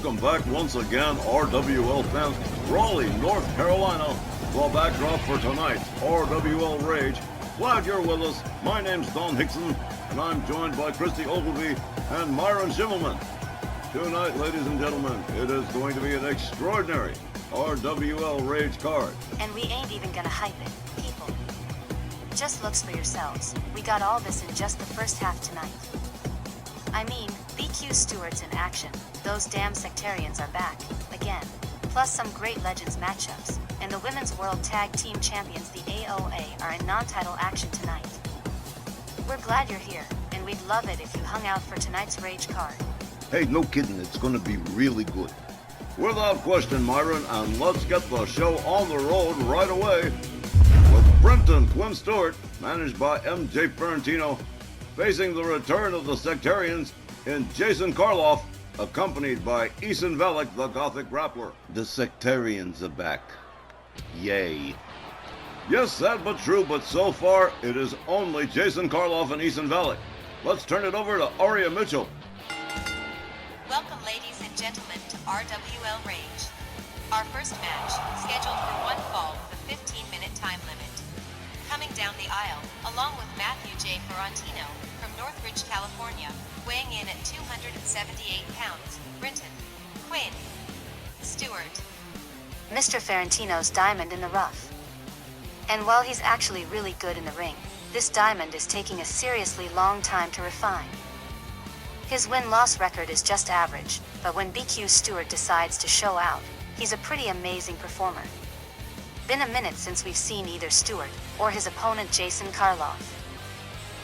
Welcome back once again, RWL fans. Raleigh, North Carolina, the backdrop for tonight's RWL Rage. Glad you're with us. My name's Don Hickson, and I'm joined by Christy Ogilvie and Myron Schimmelman. Tonight, ladies and gentlemen, it is going to be an extraordinary RWL Rage card. And we ain't even gonna hype it, people. Just looks for yourselves. We got all this in just the first half tonight. I mean, BQ Stewart's in action. Those damn sectarians are back, again. Plus some great Legends matchups. And the Women's World Tag Team Champions, the AOA, are in non-title action tonight. We're glad you're here, and we'd love it if you hung out for tonight's Rage card. Hey, no kidding, it's gonna be really good. Without question, Myron, and let's get the show on the road right away. With Brenton Quinn Stewart, managed by MJ Ferrantino, facing the return of the Sectarians in Jason Karloff, accompanied by Ethan Velick, the Gothic Grappler. The Sectarians are back. Yay. Yes, sad but true, but so far it is only Jason Karloff and Ethan Velick. Let's turn it over to Aria Mitchell. Welcome, ladies and gentlemen, to RWL Rage. Our first match, scheduled for one fall with a 15-minute time limit. Coming down the aisle, along with Matthew J. Ferrantino from Northridge, California, weighing in at 278 pounds, Brenton Quinn Stewart. Mr. Ferrantino's diamond in the rough. And while he's actually really good in the ring, this diamond is taking a seriously long time to refine. His win-loss record is just average, but when BQ Stewart decides to show out, he's a pretty amazing performer. Been a minute since we've seen either Stewart or his opponent Jason Karloff.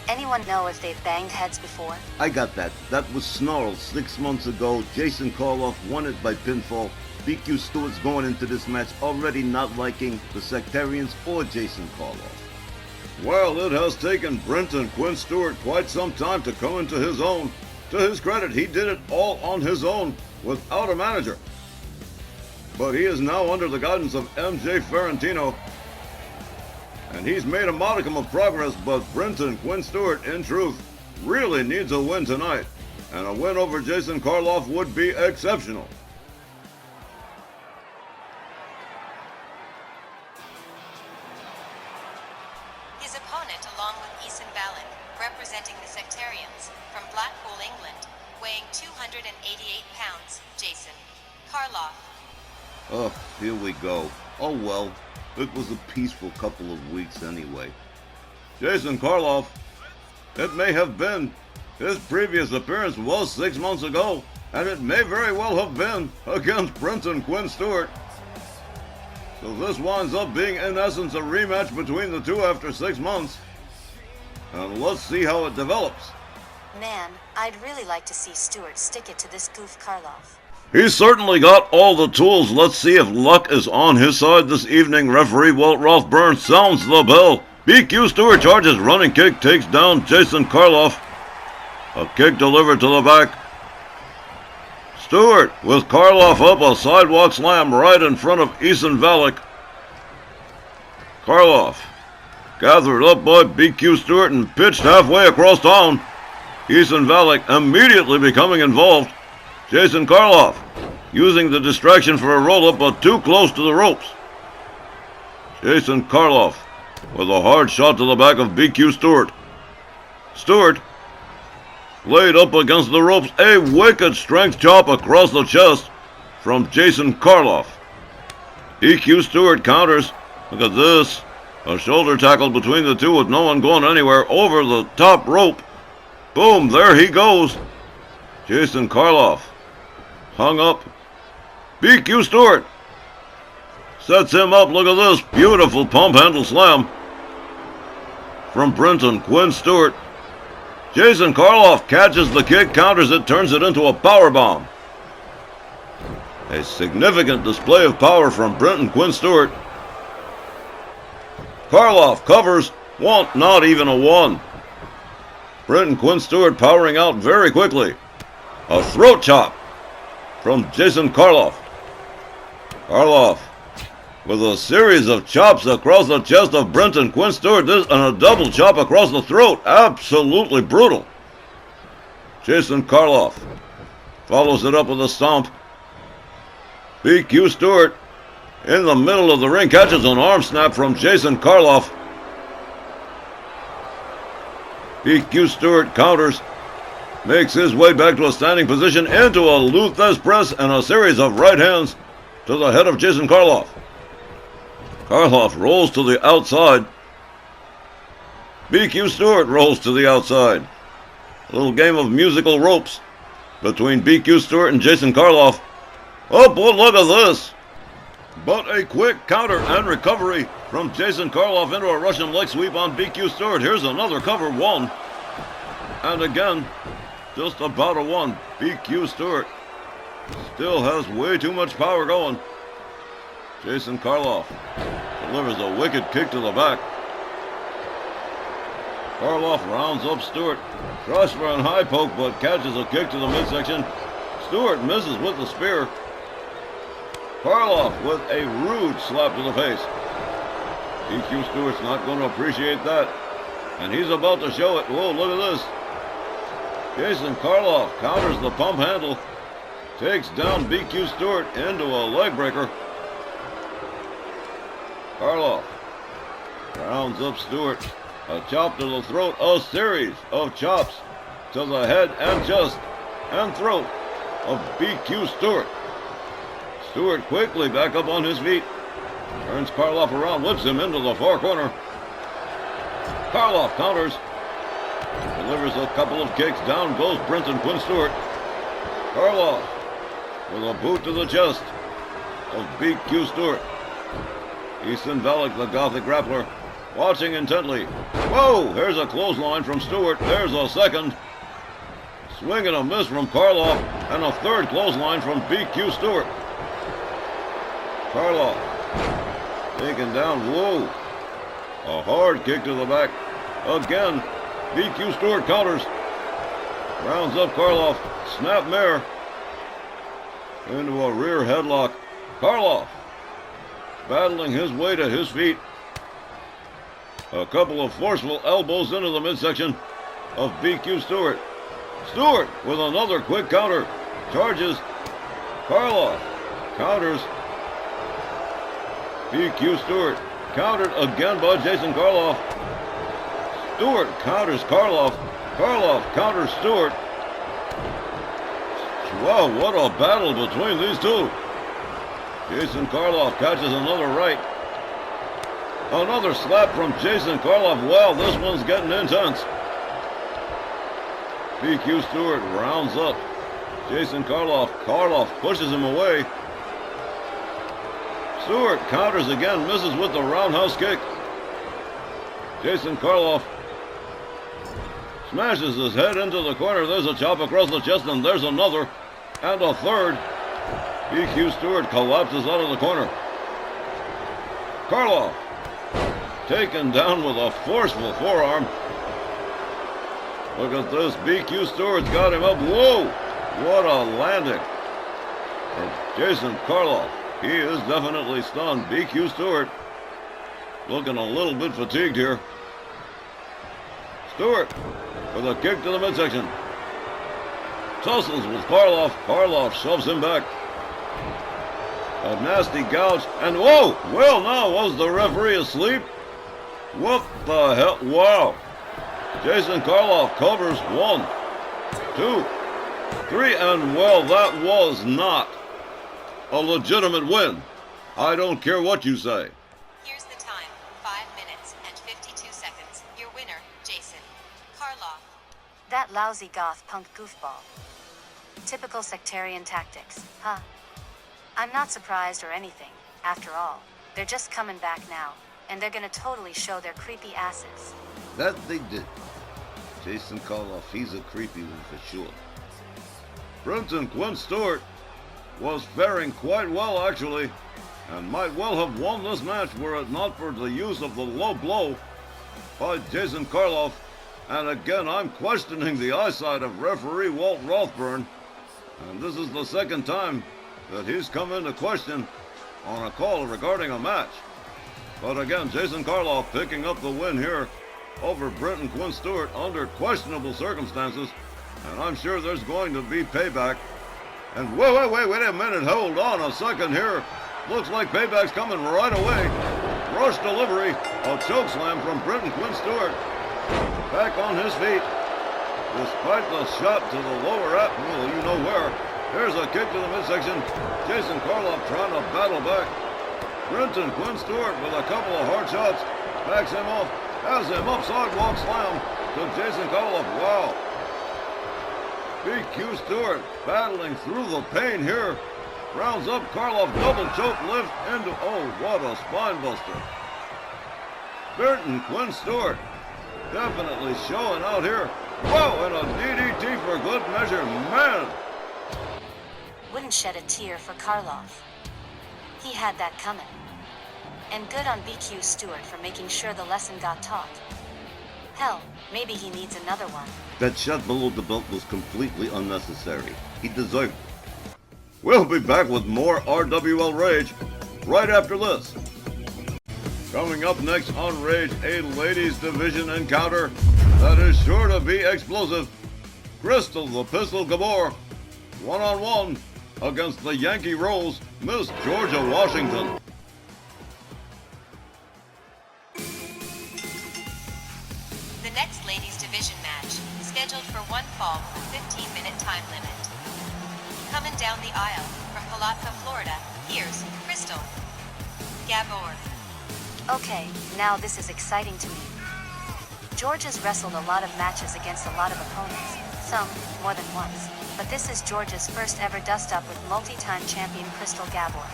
Anyone know if they've banged heads before? I got that. That was Snarls 6 months ago. Jason Karloff won it by pinfall. BQ Stewart's going into this match already not liking the Sectarians or Jason Karloff. Well, it has taken Brenton Quinn Stewart quite some time to come into his own. To his credit, he did it all on his own without a manager. But he is now under the guidance of MJ Ferrantino. And he's made a modicum of progress, but Brenton Quinn Stewart, in truth, really needs a win tonight. And a win over Jason Karloff would be exceptional. His opponent, along with Ethan Velick, representing the Sectarians, from Blackpool, England, weighing 288 pounds, Jason Karloff. Oh, here we go. Oh well, it was a peaceful couple of weeks anyway. Jason Karloff, it may have been. His previous appearance was 6 months ago, and it may very well have been against Brenton Quinn Stewart. So this winds up being in essence a rematch between the two after 6 months. And let's see how it develops. Man, I'd really like to see Stewart stick it to this goof Karloff. He's certainly got all the tools. Let's see if luck is on his side this evening. Referee Walt Ralph Burns sounds the bell. BQ Stewart charges, running kick, takes down Jason Karloff. A kick delivered to the back. Stewart with Karloff up, a sidewalk slam right in front of Ethan Velick. Karloff gathered up by BQ Stewart and pitched halfway across town. Ethan Velick immediately becoming involved. Jason Karloff using the distraction for a roll-up, but too close to the ropes. Jason Karloff with a hard shot to the back of BQ Stewart. Stewart laid up against the ropes. A wicked strength chop across the chest from Jason Karloff. BQ Stewart counters. Look at this. A shoulder tackle between the two with no one going anywhere over the top rope. Boom, there he goes. Jason Karloff hung up. BQ Stewart sets him up. Look at this beautiful pump handle slam from Brenton Quinn Stewart. Jason Karloff catches the kick, counters it, turns it into a power bomb. A significant display of power from Brenton Quinn Stewart. Karloff covers. One, not even a one. Brenton Quinn Stewart powering out very quickly. A throat chop from Jason Karloff. Karloff with a series of chops across the chest of Brenton Quinn Stewart, and a double chop across the throat. Absolutely brutal. Jason Karloff follows it up with a stomp. BQ Stewart in the middle of the ring catches an arm snap from Jason Karloff. BQ Stewart counters, makes his way back to a standing position into a Lou Thesz press and a series of right hands to the head of Jason Karloff. Karloff rolls to the outside. BQ Stewart rolls to the outside. A little game of musical ropes between BQ Stewart and Jason Karloff. Oh, boy, look at this. But a quick counter and recovery from Jason Karloff into a Russian leg sweep on BQ Stewart. Here's another cover, one. And again, just about a one. BQ Stewart still has way too much power going. Jason Karloff delivers a wicked kick to the back. Karloff rounds up Stewart. Tries for a high poke, but catches a kick to the midsection. Stewart misses with the spear. Karloff with a rude slap to the face. BQ Stewart's not going to appreciate that. And he's about to show it. Whoa, look at this. Jason Karloff counters the pump handle. Takes down BQ Stewart into a leg breaker. Karloff rounds up Stewart. A chop to the throat. A series of chops to the head and chest and throat of BQ Stewart. Stewart quickly back up on his feet. Turns Karloff around, whips him into the far corner. Karloff counters. Delivers a couple of kicks. Down goes Brenton Quinn Stewart. Karloff with a boot to the chest of BQ Stewart. Easton Valek, the Gothic grappler, watching intently. Whoa! Here's a clothesline from Stewart. There's a second. Swing and a miss from Karloff. And a third clothesline from BQ Stewart. Karloff taken down. Whoa! A hard kick to the back. Again, BQ Stewart counters. Rounds up Karloff. Snap mare. Into a rear headlock. Karloff battling his way to his feet. A couple of forceful elbows into the midsection of BQ Stewart. Stewart with another quick counter. Charges. Karloff counters. BQ Stewart countered again by Jason Karloff. Stewart counters Karloff. Karloff counters Stewart. Wow, what a battle between these two. Jason Karloff catches another right. Another slap from Jason Karloff. Wow, this one's getting intense. BQ Stewart rounds up Jason Karloff. Karloff pushes him away. Stewart counters again, misses with the roundhouse kick. Jason Karloff smashes his head into the corner. There's a chop across the chest, and there's another, and a third. BQ Stewart collapses out of the corner. Karloff taken down with a forceful forearm. Look at this. BQ Stewart's got him up. Whoa! What a landing from Jason Karloff. He is definitely stunned. BQ Stewart looking a little bit fatigued here. Stewart with a kick to the midsection. Tussles with Karloff. Karloff shoves him back. A nasty gouge. And whoa! Well, now, was the referee asleep? What the hell? Wow. Jason Karloff covers 1, 2, 3, and well, that was not a legitimate win. I don't care what you say. Here's the time, 5 minutes and 52 seconds. Your winner, Jason Karloff. That lousy goth punk goofball. Typical sectarian tactics, huh? I'm not surprised or anything. After all, they're just coming back now, and they're gonna totally show their creepy asses. That they did. Jason Karloff, he's a creepy one for sure. Brenton Quinn Stewart was faring quite well, actually, and might well have won this match were it not for the use of the low blow by Jason Karloff. And again, I'm questioning the eyesight of referee Walt Rothburn, and this is the second time that he's come into question on a call regarding a match. But again, Jason Karloff picking up the win here over Brenton Quinn Stewart under questionable circumstances, and I'm sure there's going to be payback And wait a minute, hold on a second here. Looks like payback's coming right away. Rush delivery, a choke slam from Britton Quinn Stewart. Back on his feet. Despite the shot to the lower well, you know where. Here's a kick to the midsection. Jason Karloff trying to battle back. Britton Quinn Stewart with a couple of hard shots. Backs him off. Has him up sidewalk slam to Jason Karloff. Wow. BQ Stewart battling through the pain here. Rounds up Karloff, double choke lift into, oh, what a spine buster. Britton Quinn Stewart definitely showing out here. Whoa, and a DDT for good measure, man. Wouldn't shed a tear for Karloff. He had that coming. And good on BQ Stewart for making sure the lesson got taught. Hell, maybe he needs another one. That shot below the belt was completely unnecessary. He deserved it. We'll be back with more RWL Rage right after this. Coming up next on Rage, a ladies division encounter that is sure to be explosive. Crystal the Pistol Gabor, one-on-one against the Yankee Rose, Miss Georgia Washington. The next ladies division match, scheduled for one fall with a 15-minute time limit. Coming down the aisle from Palazzo, Florida, here's Crystal Gabor. Okay, now this is exciting to me. Georgia's wrestled a lot of matches against a lot of opponents, some more than once, but this is Georgia's first ever dust-up with multi-time champion Crystal Gabor.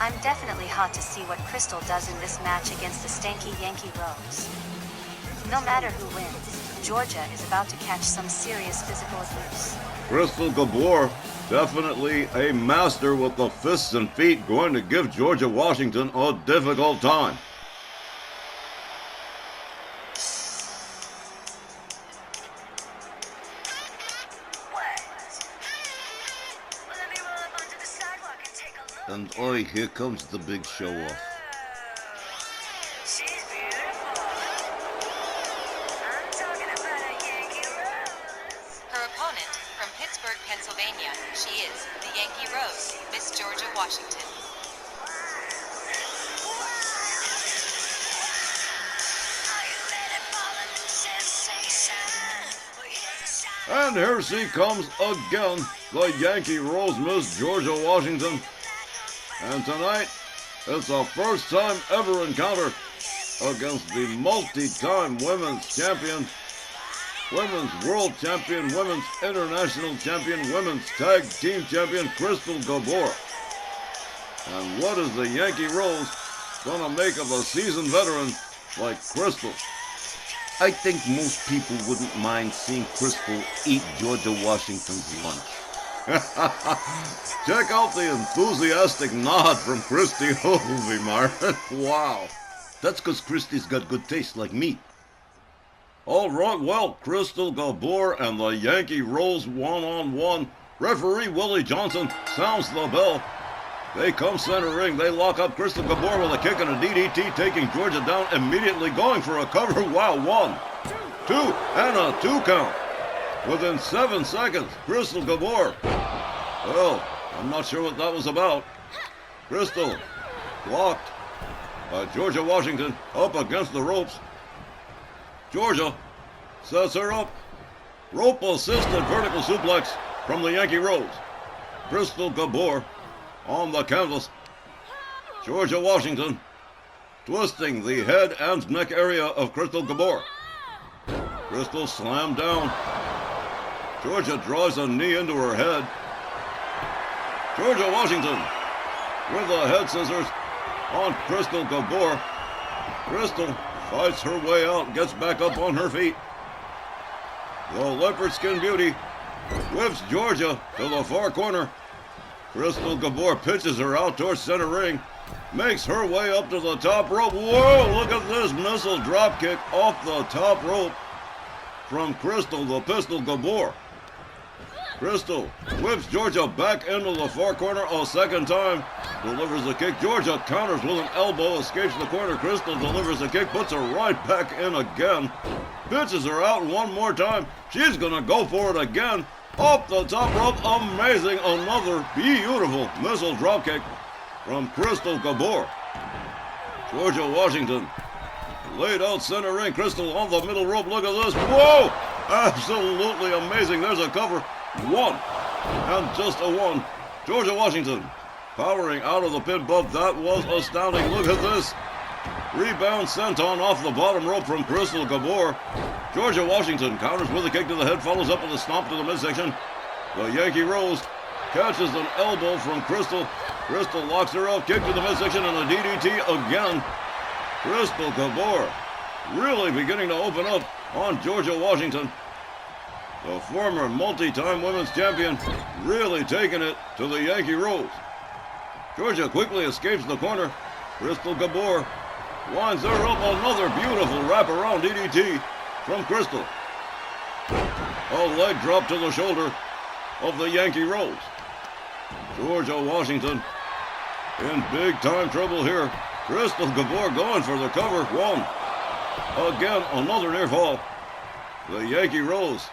I'm definitely hot to see what Crystal does in this match against the stanky Yankee Rose. No matter who wins, Georgia is about to catch some serious physical abuse. Crystal Gabor, definitely a master with the fists and feet, going to give Georgia Washington a difficult time. And oi, here comes the big show-off. Pennsylvania, she is the Yankee Rose, Miss Georgia Washington. And here she comes again, the Yankee Rose, Miss Georgia Washington. And tonight, it's a first time ever encounter against the multi-time women's champion, women's world champion, women's international champion, women's tag team champion, Crystal Gabor. And what is the Yankee Rose gonna make of a seasoned veteran like Crystal? I think most people wouldn't mind seeing Crystal eat Georgia Washington's lunch. Check out the enthusiastic nod from Christy Holvey, Wow. That's because Christy's got good taste like me. All right, well, Crystal Gabor and the Yankee Rose one-on-one. Referee Willie Johnson sounds the bell. They come center ring. They lock up Crystal Gabor with a kick and a DDT, taking Georgia down immediately, going for a cover. Wow, 1, 2, and a 2 count. Within 7 seconds, Crystal Gabor. Well, I'm not sure what that was about. Crystal blocked by Georgia Washington up against the ropes. Georgia sets her up. Rope-assisted vertical suplex from the Yankee Rose. Crystal Gabor on the canvas. Georgia Washington twisting the head and neck area of Crystal Gabor. Crystal slammed down. Georgia draws a knee into her head. Georgia Washington with the head scissors on Crystal Gabor. Crystal fights her way out, gets back up on her feet. The leopard skin beauty whips Georgia to the far corner. Crystal Gabor pitches her out towards center ring, makes her way up to the top rope. Whoa, look at this missile drop kick off the top rope from Crystal the Pistol Gabor. Crystal whips Georgia back into the far corner a second time, delivers a kick. Georgia counters with an elbow, escapes the corner. Crystal delivers a kick, puts her right back in again, pitches her out one more time. She's gonna go for it again. Up the top rope, amazing. Another beautiful missile dropkick from Crystal Gabor. Georgia Washington laid out center ring. Crystal on the middle rope. Look at this. Whoa! Absolutely amazing. There's a cover. One. And just a one. Georgia Washington powering out of the pin bump. That was astounding. Look at this. Rebound senton off the bottom rope from Crystal Gabor. Georgia Washington counters with a kick to the head, follows up with a stomp to the midsection. The Yankee Rose catches an elbow from Crystal. Crystal locks her up, kick to the midsection, and a DDT again. Crystal Gabor really beginning to open up on Georgia Washington. The former multi-time women's champion really taking it to the Yankee Rose. Georgia quickly escapes the corner. Crystal Gabor winds her up. Another beautiful wraparound DDT from Crystal. A leg drop to the shoulder of the Yankee Rose. Georgia Washington in big time trouble here. Crystal Gabor going for the cover. One. Again, another near fall. The Yankee Rose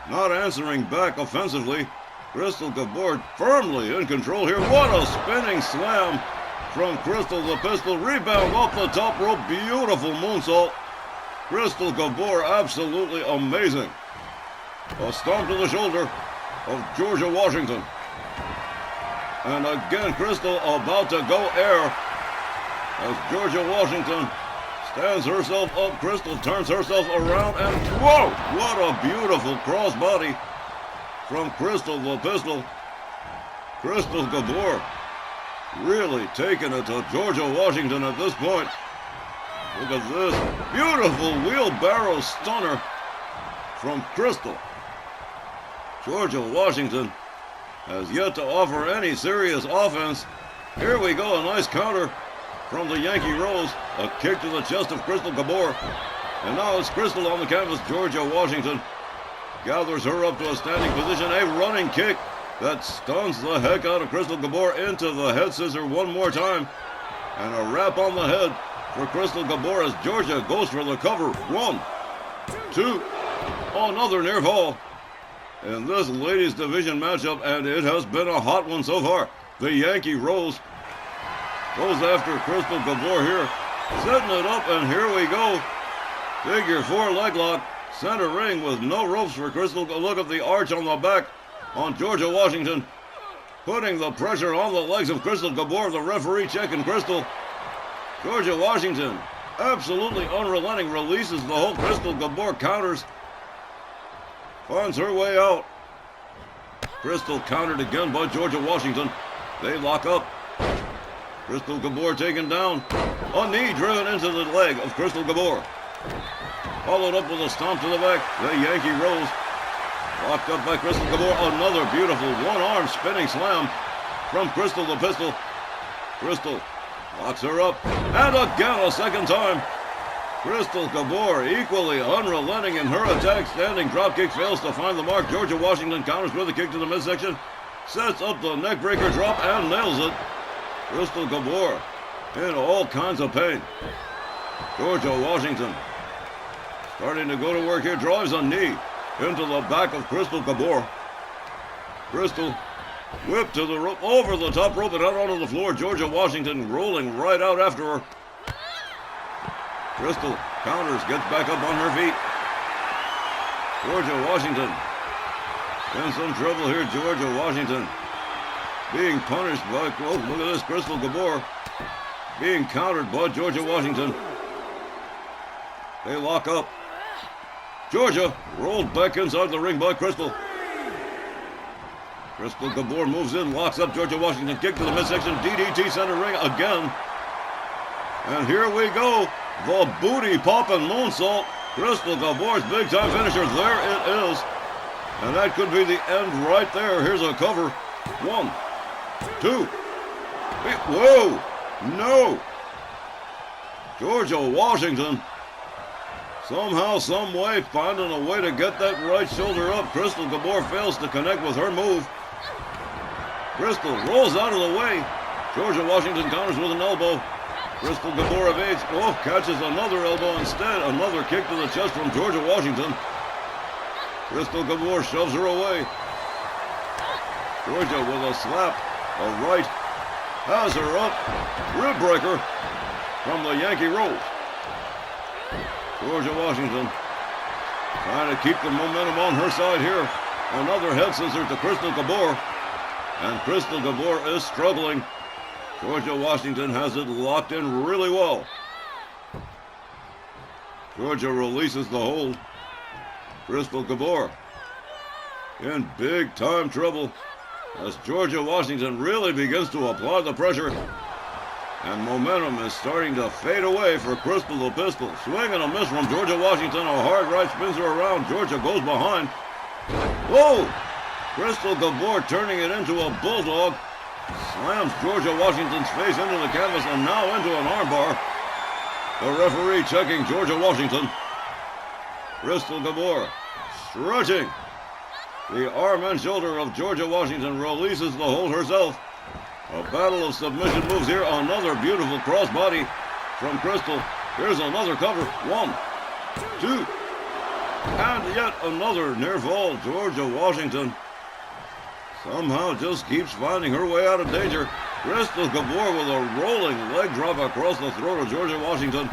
not answering back offensively. Crystal Gabor firmly in control here. What a spinning slam from Crystal the Pistol. Rebound off the top rope. Beautiful moonsault. Crystal Gabor absolutely amazing. A stomp to the shoulder of Georgia Washington. And again, Crystal about to go air as Georgia Washington stands herself up. Crystal turns herself around and whoa! What a beautiful crossbody from Crystal the Pistol. Crystal Gabor really taking it to Georgia Washington at this point. Look at this. Beautiful wheelbarrow stunner from Crystal. Georgia Washington has yet to offer any serious offense. Here we go, a nice counter from the Yankee Rose. A kick to the chest of Crystal Gabor. And now it's Crystal on the canvas. Georgia Washington gathers her up to a standing position. A running kick that stuns the heck out of Crystal Gabor into the head scissor one more time. And a wrap on the head for Crystal Gabor as Georgia goes for the cover. One, two, another near fall in this ladies division matchup, and it has been a hot one so far. The Yankee Rose goes after Crystal Gabor here, setting it up, and here we go. Figure four leg lock, center ring with no ropes for Crystal. Look at the arch on the back on Georgia Washington, putting the pressure on the legs of Crystal Gabor. The referee checking Crystal. Georgia Washington absolutely unrelenting, releases the hold. Crystal Gabor counters, finds her way out. Crystal countered again by Georgia Washington. They lock up. Crystal Gabor taken down. A knee driven into the leg of Crystal Gabor. Followed up with a stomp to the back. The Yankee Rose locked up by Crystal Gabor. Another beautiful one-arm spinning slam from Crystal the Pistol. Crystal locks her up. And again a second time. Crystal Gabor equally unrelenting in her attack. Standing dropkick fails to find the mark. Georgia Washington counters with a kick to the midsection. Sets up the neckbreaker drop and nails it. Crystal Gabor in all kinds of pain. Georgia Washington starting to go to work here. Drives a knee into the back of Crystal Gabor. Crystal whipped to the rope, over the top rope and out onto the floor. Georgia Washington rolling right out after her. Crystal counters, gets back up on her feet. Georgia Washington in some trouble here. Georgia Washington being punished by, oh, look at this, Crystal Gabor being countered by Georgia Washington. They lock up. Georgia rolled back inside the ring by Crystal. Crystal Gabor moves in, locks up Georgia Washington. Kick to the midsection, DDT center ring again. And here we go. The booty popping moonsault. Crystal Gabor's big time finisher. There it is. And that could be the end right there. Here's a cover. One, two. Whoa. No. Georgia Washington somehow, some way, finding a way to get that right shoulder up. Crystal Gabor fails to connect with her move. Crystal rolls out of the way. Georgia Washington counters with an elbow. Crystal Gabor evades. Oh, catches another elbow instead. Another kick to the chest from Georgia Washington. Crystal Gabor shoves her away. Georgia with a slap, a right, has her up, rib breaker from the Yankee Rose. Georgia Washington trying to keep the momentum on her side here. Another head scissor to Crystal Gabor, and Crystal Gabor is struggling. Georgia Washington has it locked in really well. Georgia releases the hold. Crystal Gabor in big time trouble as Georgia Washington really begins to apply the pressure. And momentum is starting to fade away for Crystal the Pistol. Swing and a miss from Georgia Washington. A hard right spins her around. Georgia goes behind. Whoa! Crystal Gabor turning it into a bulldog. Slams Georgia Washington's face into the canvas and now into an armbar. The referee checking Georgia Washington. Crystal Gabor stretching. The arm and shoulder of Georgia Washington releases the hold herself. A battle of submission moves here. Another beautiful crossbody from Crystal. Here's another cover. 1, 2, and yet another near fall. Georgia Washington somehow just keeps finding her way out of danger. Crystal Gabor with a rolling leg drop across the throat of Georgia Washington.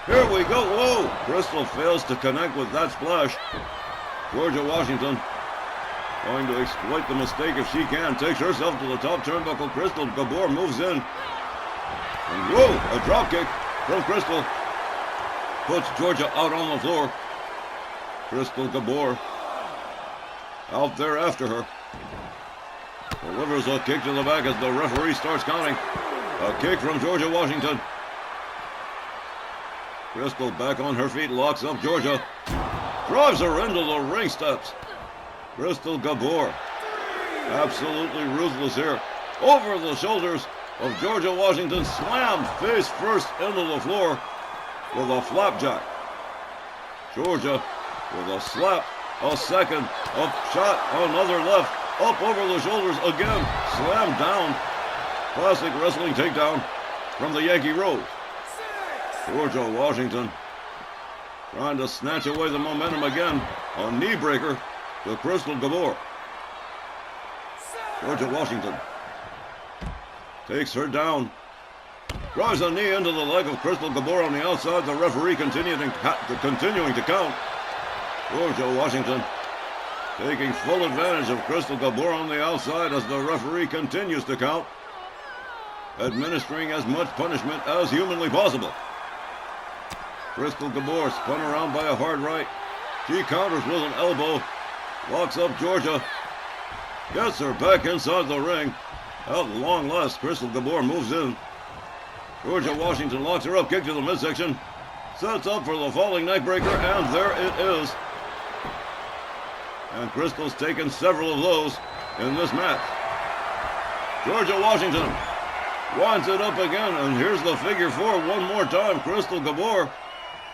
Here we go. Whoa! Crystal fails to connect with that splash. Georgia Washington going to exploit the mistake if she can. Takes herself to the top turnbuckle. Crystal Gabor moves in. And whoa! A drop kick from Crystal puts Georgia out on the floor. Crystal Gabor out there after her. Delivers a kick to the back as the referee starts counting. A kick from Georgia Washington. Crystal back on her feet, locks up Georgia. Drives her into the ring steps. Crystal Gabor absolutely ruthless here. Over the shoulders of Georgia Washington. Slammed face first into the floor with a flapjack. Georgia with a slap, a second, a shot, another left. Up over the shoulders again, slammed down. Classic wrestling takedown from the Yankee Rose. Georgia Washington trying to snatch away the momentum again. A knee breaker to Crystal Gabor. Georgia Washington takes her down. Drives a knee into the leg of Crystal Gabor on the outside. The referee continuing to count. Georgia Washington taking full advantage of Crystal Gabor on the outside as the referee continues to count, administering as much punishment as humanly possible. Crystal Gabor spun around by a hard right. She counters with an elbow, locks up Georgia, gets her back inside the ring. At long last, Crystal Gabor moves in. Georgia Washington locks her up, kick to the midsection, sets up for the falling neck breaker, and there it is. And Crystal's taken several of those in this match. Georgia Washington winds it up again, and here's the figure 4 one more time. Crystal Gabor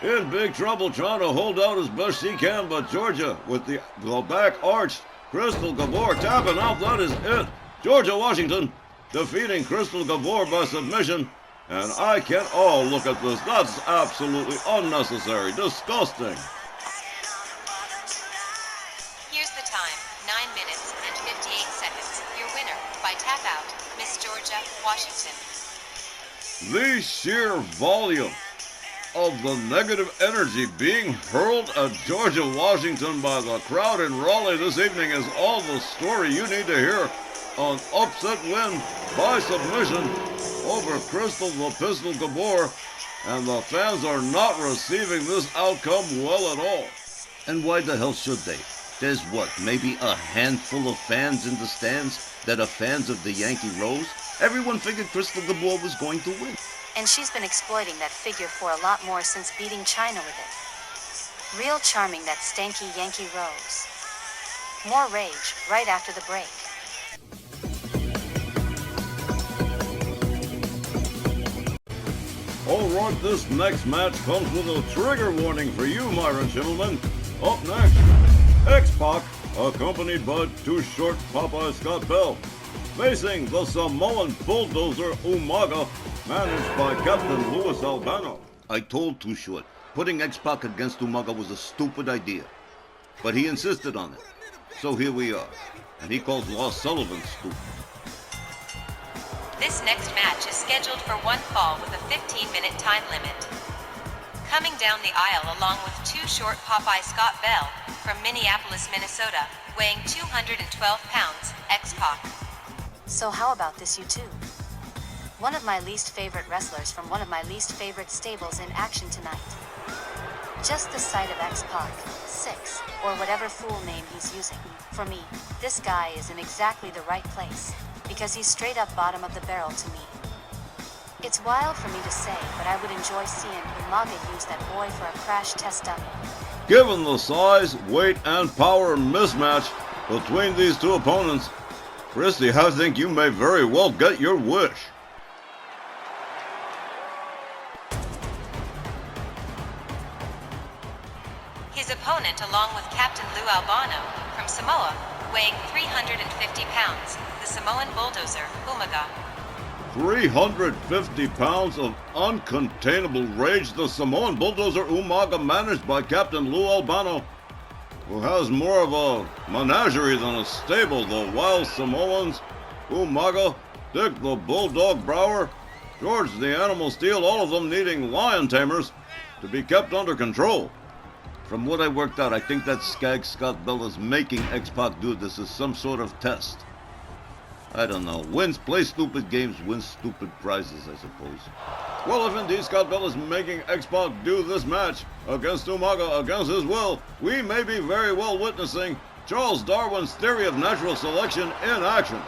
in big trouble trying to hold out as best she can, but Georgia with the back arched. Crystal Gabor tapping out, that is it. Georgia Washington defeating Crystal Gabor by submission. And I can't, oh, look at this. That's absolutely unnecessary, disgusting. Here's the time, 9 minutes and 58 seconds. Your winner, by tap out, Miss Georgia Washington. The sheer volume of the negative energy being hurled at Georgia Washington by the crowd in Raleigh this evening is all the story you need to hear. An upset win by submission over Crystal the Pistol Gabor, and the fans are not receiving this outcome well at all. And why the hell should they? There's what, maybe a handful of fans in the stands that are fans of the Yankee Rose? Everyone figured Crystal Gabor was going to win. And she's been exploiting that figure 4 a lot more since beating China with it. Real charming, that stanky Yankee Rose. More rage right after the break. Alright, this next match comes with a trigger warning for you, Myron Schimmelman. Up next, X-Pac, accompanied by Too Short Popeye Scott Bell, facing the Samoan bulldozer Umaga, managed by Captain Louis Albano. I told Too Short, putting X-Pac against Umaga was a stupid idea. but he insisted on it. So here we are, and he calls Lost Sullivan stupid. This next match is scheduled for one fall with a 15-minute time limit. Coming down the aisle along with Too Short Popeye Scott Bell from Minneapolis, Minnesota, weighing 212 pounds, X-Pac. So how about this, you two? One of my least favorite wrestlers from one of my least favorite stables in action tonight. Just the sight of X-Pac, 6, or whatever fool name he's using. For me, this guy is in exactly the right place, because he's straight up bottom of the barrel to me. It's wild for me to say, but I would enjoy seeing Umaga use that boy for a crash test dummy. Given the size, weight, and power mismatch between these two opponents, Christy, I think you may very well get your wish. His opponent, along with Captain Lou Albano from Samoa, weighing 350 pounds, the Samoan bulldozer, Umaga. 350 pounds of uncontainable rage, the Samoan bulldozer Umaga, managed by Captain Lou Albano, who has more of a menagerie than a stable. The wild Samoans, Umaga, Dick the Bulldog Brower, George the Animal Steel, all of them needing lion tamers to be kept under control. From what I worked out, I think that skag Scott Bell is making X-Pac do this as some sort of test. I don't know. Play stupid games, win stupid prizes, I suppose. Well, if indeed Scott Bell is making X-Pac do this match against Umaga against his will, we may be very well witnessing Charles Darwin's theory of natural selection in action.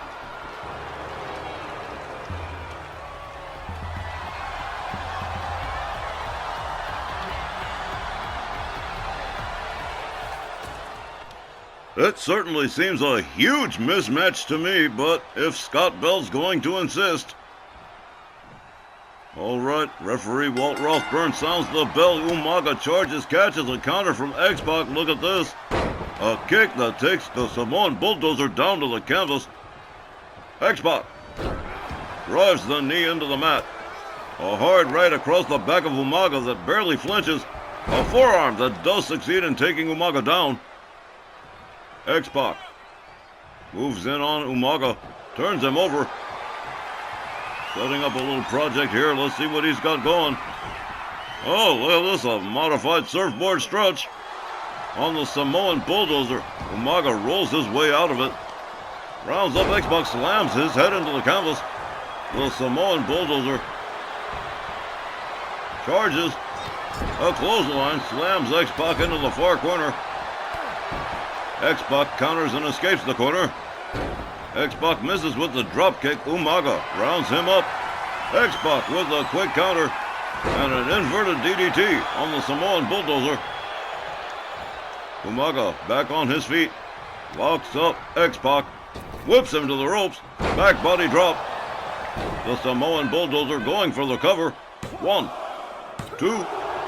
It certainly seems a huge mismatch to me, but if Scott Bell's going to insist. All right, referee Walt Ralph Burns sounds the bell. Umaga charges, catches a counter from X-Pac. Look at this. A kick that takes the Samoan bulldozer down to the canvas. X-Pac drives the knee into the mat. A hard right across the back of Umaga that barely flinches. A forearm that does succeed in taking Umaga down. X-Pac moves in on Umaga, turns him over. Setting up a little project here. Let's see what he's got going. Oh, look at this, a modified surfboard stretch on the Samoan bulldozer. Umaga rolls his way out of it. Rounds up X-Pac, slams his head into the canvas. The Samoan bulldozer charges. A clothesline slams X-Pac into the far corner. X-Pac counters and escapes the corner. X-Pac misses with the dropkick. Umaga rounds him up. X-Pac with a quick counter and an inverted DDT on the Samoan bulldozer. Umaga back on his feet. Locks up X-Pac. Whips him to the ropes. Back body drop. The Samoan bulldozer going for the cover. 1, 2,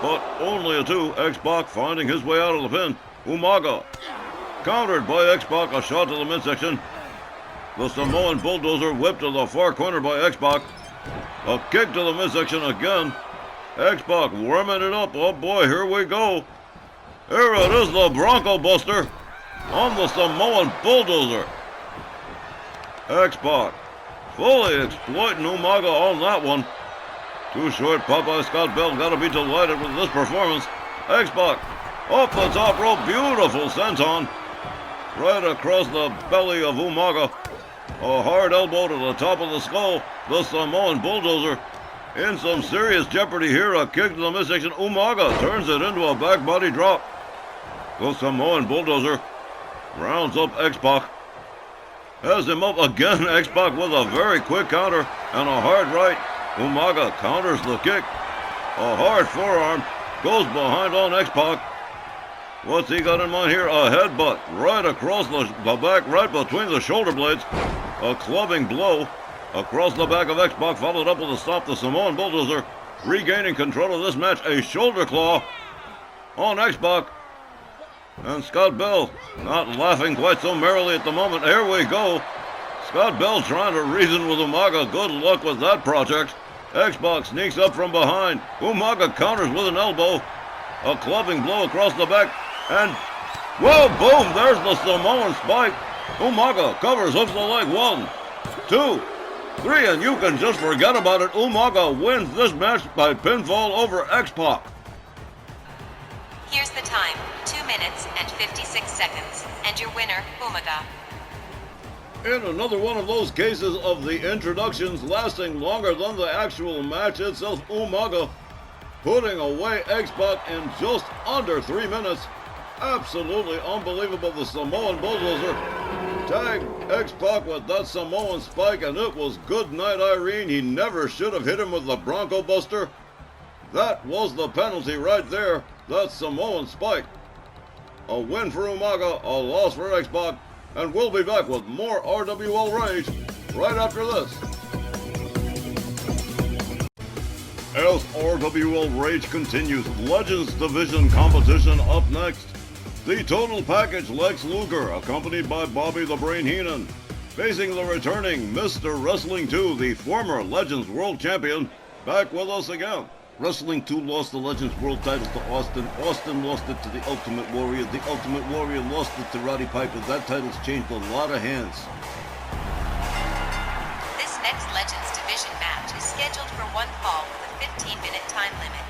but only a 2. X-Pac finding his way out of the pin. Umaga countered by X-Pac, a shot to the midsection. The Samoan bulldozer whipped to the far corner by X-Pac. A kick to the midsection again. X-Pac warming it up. Oh boy, here we go. Here it is, the Bronco Buster on the Samoan bulldozer. X-Pac fully exploiting Umaga on that one. Too Short Popeye Scott Bell got to be delighted with this performance. X-Pac off the top rope, beautiful senton. Right across the belly of Umaga. A hard elbow to the top of the skull. The Samoan bulldozer in some serious jeopardy here. A kick to the midsection. Umaga turns it into a back body drop. The Samoan bulldozer rounds up X-Pac. Has him up again. X-Pac with a very quick counter and a hard right. Umaga counters the kick. A hard forearm goes behind on X-Pac. What's he got in mind here? A headbutt right across the back, right between the shoulder blades. A clubbing blow across the back of X-Pac, followed up with a stop. The Samoan bulldozer regaining control of this match. A shoulder claw on X-Pac. And Scott Bell not laughing quite so merrily at the moment. Here we go. Scott Bell trying to reason with Umaga. Good luck with that project. X-Pac sneaks up from behind. Umaga counters with an elbow. A clubbing blow across the back. And Well, boom, there's the Samoan spike. Umaga covers, hooks the leg. 1, 2, 3, and you can just forget about it. Umaga wins this match by pinfall over X-Pac. Here's the time, 2 minutes and 56 seconds, and your winner, Umaga. In another one of those cases of the introductions lasting longer than the actual match itself, Umaga putting away X-Pac in just under 3 minutes. Absolutely unbelievable. The Samoan bulldozer tagged X-Pac with that Samoan spike, and it was good night, Irene. He never should have hit him with the Bronco Buster. That was the penalty right there. That Samoan spike. A win for Umaga, a loss for X-Pac, and we'll be back with more RWL Rage right after this. As RWL Rage continues, Legends Division competition up next. The Total Package Lex Luger, accompanied by Bobby the Brain Heenan, facing the returning Mr. Wrestling 2, the former Legends World Champion, back with us again. Wrestling 2 lost the Legends World title to Austin. Austin lost it to the Ultimate Warrior. The Ultimate Warrior lost it to Roddy Piper. That title's changed a lot of hands. This next Legends Division match is scheduled for one fall with a 15-minute time limit.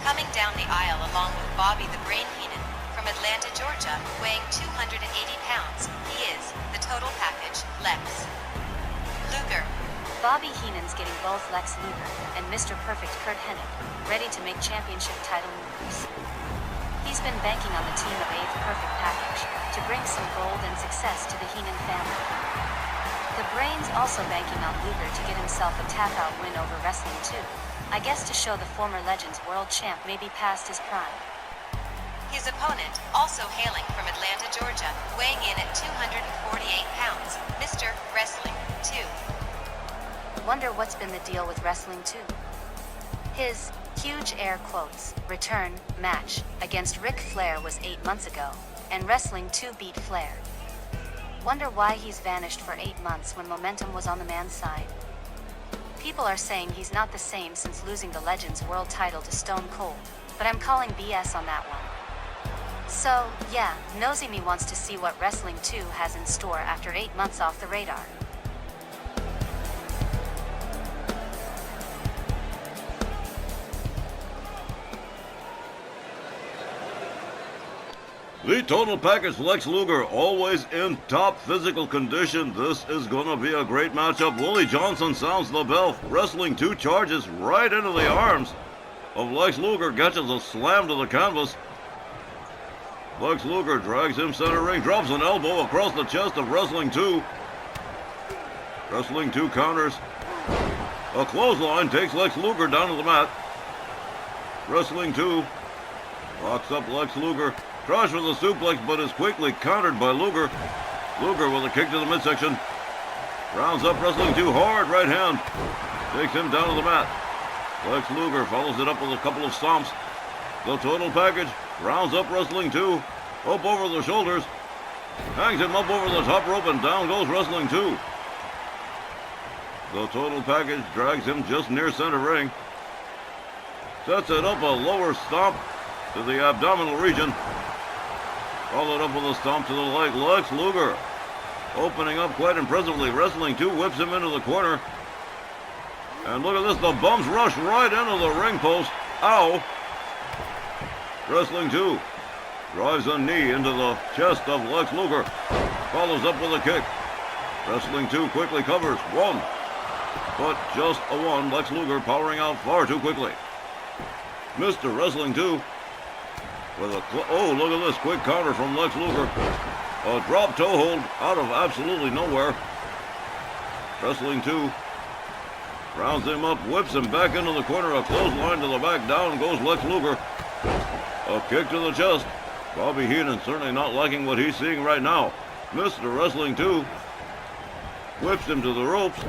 Coming down the aisle along with Bobby the Brain Heenan from Atlanta, Georgia, weighing 280 pounds, he is the Total Package, Lex Luger. Bobby Heenan's getting both Lex Luger and Mr. Perfect Kurt Hennig ready to make championship title moves. He's been banking on the team of 8th Perfect Package to bring some gold and success to the Heenan family. The Brain's also banking on Luger to get himself a tap-out win over Wrestling 2, I guess to show the former Legends World Champ may be past his prime. His opponent, also hailing from Atlanta, Georgia, weighing in at 248 pounds, Mr. Wrestling 2. Wonder what's been the deal with Wrestling 2. His, huge air quotes, return match against Ric Flair was 8 months ago, and Wrestling 2 beat Flair. Wonder why he's vanished for 8 months when momentum was on the man's side. People are saying he's not the same since losing the Legends World title to Stone Cold, but I'm calling BS on that one. So, yeah, Nosy Me wants to see what Wrestling 2 has in store after 8 months off the radar. The Total Package Lex Luger, always in top physical condition. This is going to be a great matchup. Willie Johnson sounds the bell. Wrestling 2 charges right into the arms of Lex Luger, catches a slam to the canvas. Lex Luger drags him center ring, drops an elbow across the chest of Wrestling 2. Wrestling 2 counters. A clothesline takes Lex Luger down to the mat. Wrestling 2 locks up Lex Luger. Tries for the suplex, but is quickly countered by Luger. Luger with a kick to the midsection. Rounds up Wrestling 2 hard right hand. Takes him down to the mat. Lex Luger follows it up with a couple of stomps. The Total Package rounds up Wrestling 2. Up over the shoulders. Hangs him up over the top rope, and down goes Wrestling 2. The Total Package drags him just near center ring. Sets it up a lower stomp to the abdominal region. Followed up with a stomp to the leg. Lex Luger opening up quite impressively. Wrestling 2 whips him into the corner. And look at this, the bums rush right into the ring post. Ow! Wrestling 2 drives a knee into the chest of Lex Luger. Follows up with a kick. Wrestling 2 quickly covers. 1. But just a 1. Lex Luger powering out far too quickly. Mr. Wrestling 2 with a oh, look at this quick counter from Lex Luger. A drop toe hold out of absolutely nowhere. Wrestling 2 rounds him up, whips him back into the corner. A clothesline to the back. Down goes Lex Luger. A kick to the chest. Bobby Heenan certainly not liking what he's seeing right now. Mr. Wrestling 2 whips him to the ropes.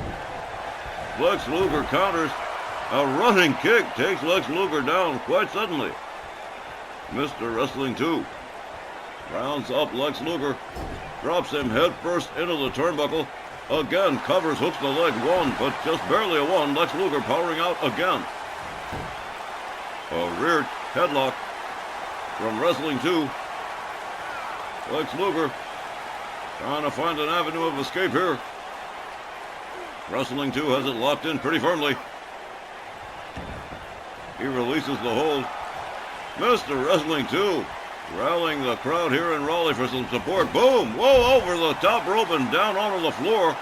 Lex Luger counters. A running kick takes Lex Luger down quite suddenly. Mr. Wrestling 2 rounds up Lex Luger, drops him head first into the turnbuckle. Again, covers, hooks the leg. 1, but just barely a 1. Lex Luger powering out again. A rear headlock from Wrestling 2. Lex Luger trying to find an avenue of escape here. Wrestling 2 has it locked in pretty firmly. He releases the hold. Mr. Wrestling 2 rallying the crowd here in Raleigh for some support. Boom! Whoa, over the top rope and down onto the floor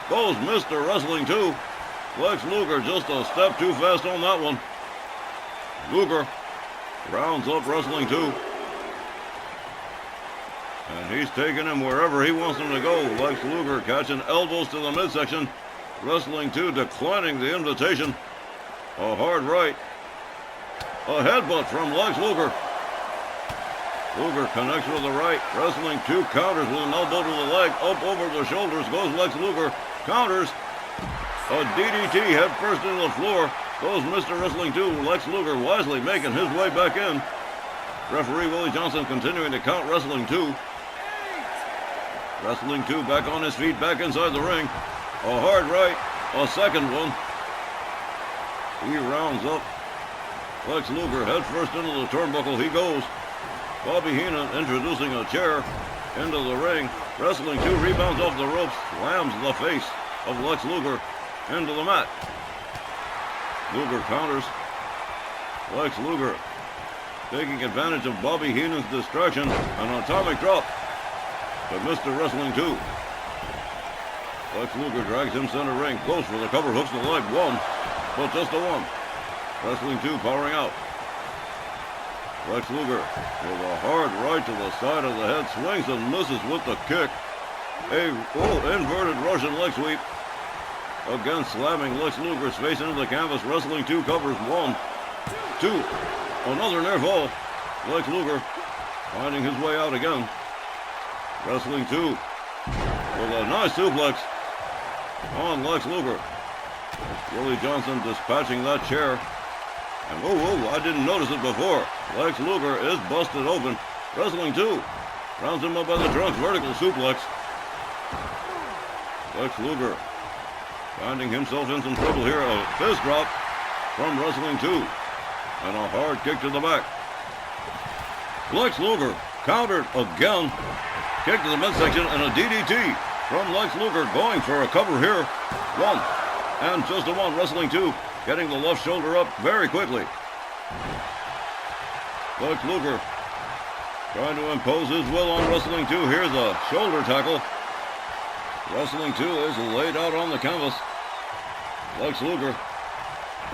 goes Mr. Wrestling 2. Lex Luger just a step too fast on that one. Luger rounds up Wrestling 2. And he's taking him wherever he wants him to go. Lex Luger catching elbows to the midsection. Wrestling 2 declining the invitation. A hard right. A headbutt from Lex Luger. Luger connects with the right. Wrestling 2 counters with an elbow to the leg. Up over the shoulders goes Lex Luger. Counters. A DDT head first into the floor. Goes Mr. Wrestling 2. Lex Luger wisely making his way back in. Referee Willie Johnson continuing to count Wrestling 2. Wrestling 2 back on his feet, back inside the ring. A hard right. A second one. He rounds up Lex Luger head first into the turnbuckle. He goes. Bobby Heenan introducing a chair into the ring. Wrestling 2 rebounds off the ropes, slams the face of Lex Luger into the mat. Luger counters. Lex Luger taking advantage of Bobby Heenan's distraction. An atomic drop to Mr. Wrestling 2. Lex Luger drags him center ring, close for the cover, hooks the leg. One, but just a one. Wrestling 2 powering out. Lex Luger with a hard right to the side of the head, swings and misses with the kick. A inverted Russian leg sweep. Again slamming Lex Luger's face into the canvas. Wrestling 2 covers. 1, 2. Another near fall. Lex Luger finding his way out again. Wrestling 2 with a nice suplex on Lex Luger. Willie Johnson dispatching that chair. And whoa, I didn't notice it before. Lex Luger is busted open. Wrestling 2 rounds him up by the trunks. Vertical suplex. Lex Luger finding himself in some trouble here. A fist drop from Wrestling 2. And a hard kick to the back. Lex Luger countered again. Kick to the midsection and a DDT from Lex Luger going for a cover here. 1 and just a 1. Wrestling 2 getting the left shoulder up very quickly. Lex Luger trying to impose his will on Wrestling 2. Here's a shoulder tackle. Wrestling 2 is laid out on the canvas. Lex Luger